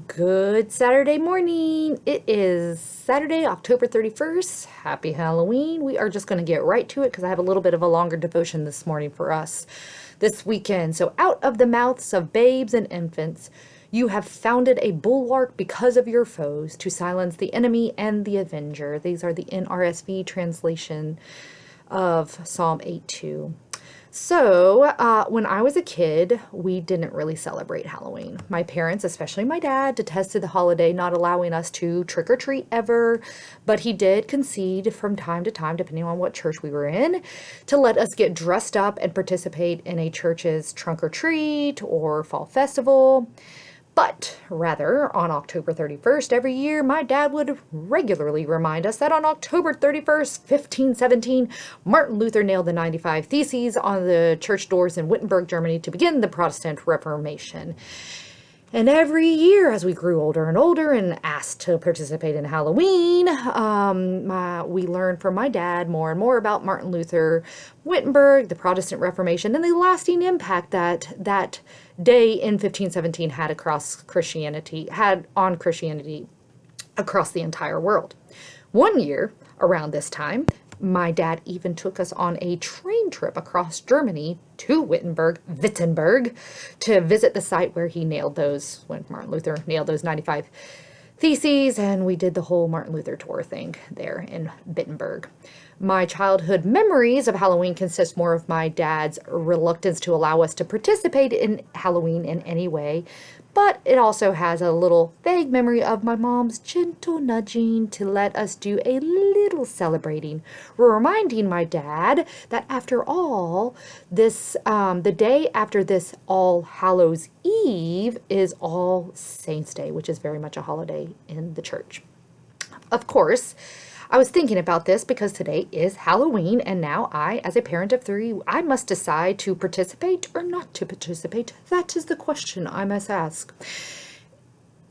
Good Saturday morning. It is Saturday, October 31st. Happy Halloween. We are just going to get right to it because I have a little bit of a longer devotion this morning for us this weekend. So, out of the mouths of babes and infants, you have founded a bulwark because of your foes to silence the enemy and the avenger. These are the NRSV translation of Psalm 8:2. So, when I was a kid, we didn't really celebrate Halloween. My parents, especially my dad, detested the holiday, not allowing us to trick or treat ever, but he did concede from time to time, depending on what church we were in, to let us get dressed up and participate in a church's trunk or treat or fall festival. But rather, on October 31st every year, my dad would regularly remind us that on October 31st, 1517, Martin Luther nailed the 95 Theses on the church doors in Wittenberg, Germany to begin the Protestant Reformation. And every year, as we grew older and older and asked to participate in Halloween, we learned from my dad more and more about Martin Luther, Wittenberg, the Protestant Reformation, and the lasting impact that day in 1517 had on Christianity across the entire world. One year around this time, my dad even took us on a train trip across Germany to Wittenberg, to visit the site where when Martin Luther nailed those 95 Theses, and we did the whole Martin Luther tour thing there in Wittenberg. My childhood memories of Halloween consist more of my dad's reluctance to allow us to participate in Halloween in any way, but it also has a little vague memory of my mom's gentle nudging to let us do a little celebrating, reminding my dad that after all, the day after this All Hallows Eve is All Saints Day, which is very much a holiday in the church. Of course, I was thinking about this because today is Halloween, and now I, as a parent of three, I must decide to participate or not to participate. That is the question I must ask.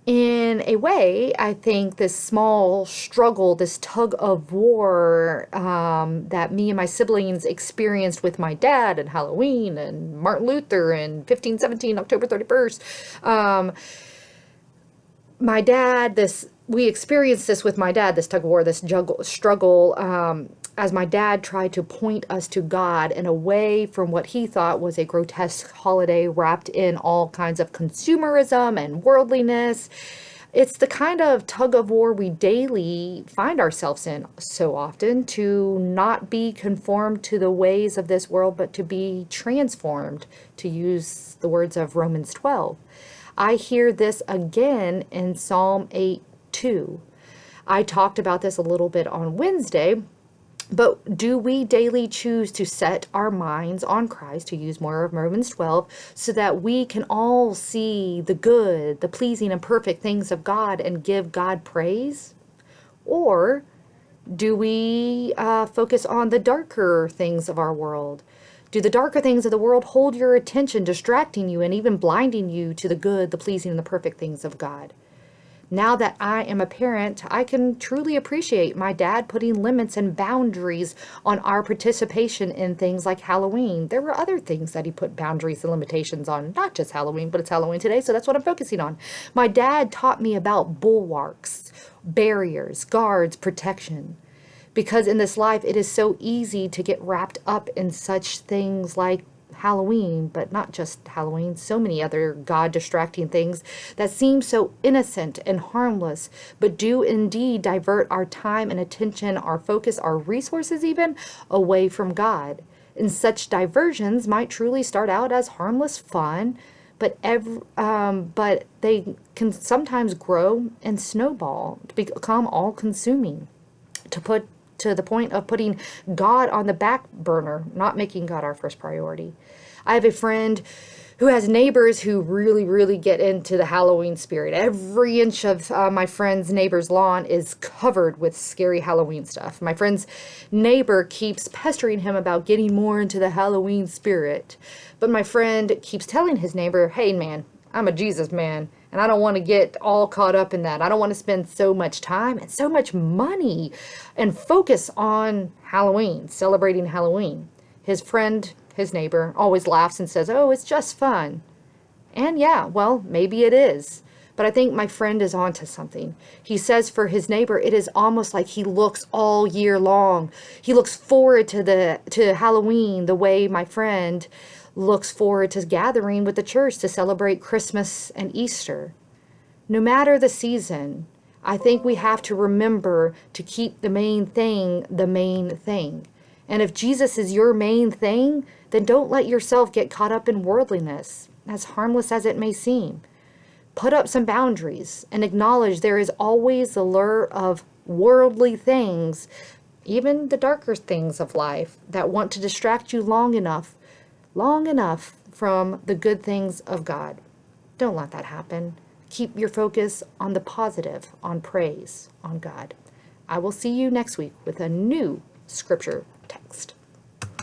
In a way, I think this small struggle, this tug of war that me and my siblings experienced with my dad and Halloween and Martin Luther and 1517, October 31st, my dad, we experienced this with my dad, this tug of war, this struggle, as my dad tried to point us to God and away from what he thought was a grotesque holiday wrapped in all kinds of consumerism and worldliness. It's the kind of tug of war we daily find ourselves in so often, to not be conformed to the ways of this world, but to be transformed, to use the words of Romans 12. I hear this again in Psalm 8:2. I talked about this a little bit on Wednesday, but do we daily choose to set our minds on Christ, to use more of Romans 12, so that we can all see the good, the pleasing and perfect things of God and give God praise? Or do we focus on the darker things of our world? Do the darker things of the world hold your attention, distracting you and even blinding you to the good, the pleasing, and the perfect things of God? Now that I am a parent, I can truly appreciate my dad putting limits and boundaries on our participation in things like Halloween. There were other things that he put boundaries and limitations on, not just Halloween, but it's Halloween today, so that's what I'm focusing on. My dad taught me about bulwarks, barriers, guards, protection. Because in this life, it is so easy to get wrapped up in such things like Halloween, but not just Halloween, so many other God-distracting things that seem so innocent and harmless, but do indeed divert our time and attention, our focus, our resources even, away from God. And such diversions might truly start out as harmless fun, but they can sometimes grow and snowball to become all-consuming, to the point of putting God on the back burner, not making God our first priority. I have a friend who has neighbors who really, really get into the Halloween spirit. Every inch of my friend's neighbor's lawn is covered with scary Halloween stuff. My friend's neighbor keeps pestering him about getting more into the Halloween spirit. But my friend keeps telling his neighbor, hey man, I'm a Jesus man, and I don't want to get all caught up in that. I don't want to spend so much time and so much money and focus on Halloween, celebrating Halloween. His neighbor, always laughs and says, oh, it's just fun. And yeah, well, maybe it is. But I think my friend is onto something. He says for his neighbor, it is almost like he looks all year long. He looks forward to Halloween the way my friend looks forward to gathering with the church to celebrate Christmas and Easter. No matter the season, I think we have to remember to keep the main thing the main thing. And if Jesus is your main thing, then don't let yourself get caught up in worldliness, as harmless as it may seem. Put up some boundaries and acknowledge there is always the lure of worldly things, even the darker things of life, that want to distract you long enough from the good things of God. Don't let that happen. Keep your focus on the positive, on praise, on God. I will see you next week with a new scripture text.